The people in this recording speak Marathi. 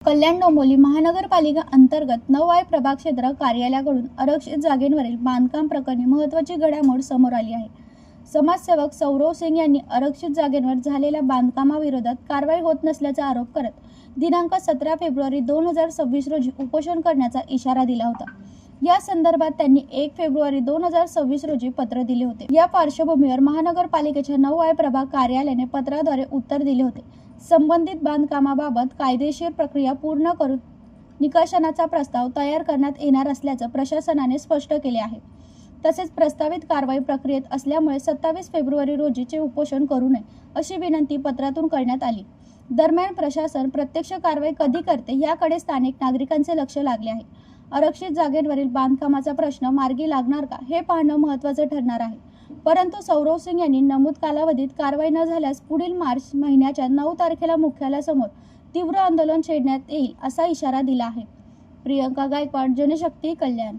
कल्याण डोंबिवली महानगरपालिका अंतर्गत 9 प्रभाग क्षेत्र कार्यालयाकडून आरक्षित जागेवरील बांधकाम प्रकरणी महत्त्वाची घडामोड समोर आली आहे। समाजसेवक सौरव सिंग यांनी आरक्षित जागेवर झालेल्या बांधकामाविरोधात कारवाई होत नसल्याचा आरोप करत दिनांक 17 फेब्रुवारी 2026 रोजी उपोषण करण्याचा इशारा दिला होता। या संदर्भात त्यांनी 1 फेब्रुवारी 2026 रोजी पत्र दिले होते। या पार्श्वभूमीवर महानगरपालिकेच्या 9 प्रभाग कार्यालयाने पत्राद्वारे उत्तर दिले होते। संबंधित बांधकामाबाबत कायदेशीर प्रक्रिया पूर्ण करून निकषांचा प्रस्ताव तयार करण्यात येणार असल्याचं प्रशासनाने स्पष्ट केले आहे। तसेच प्रस्तावित कारवाई प्रक्रियेत असल्यामुळे 27 फेब्रुवारी रोजीचे उपोषण करू नये अशी विनंती पत्रातून करण्यात आली। दरम्यान प्रशासन प्रत्यक्ष कारवाई कधी करते याकडे स्थानिक नागरिकांचे लक्ष लागले आहे। आरक्षित जागेवरील बांधकामाचा प्रश्न मार्गी लागणार का हे पाहणं महत्त्वाचं ठरणार आहे। परंतु सौरव सिंग यांनी नमूद कालावधीत कारवाई न झाल्यास पुढील मार्च महिन्याच्या 9 तारखेला मुख्यालयासमोर तीव्र आंदोलन छेडण्यात येईल असा इशारा दिला आहे। प्रियंका गायकवाड, जनशक्ती, कल्याण।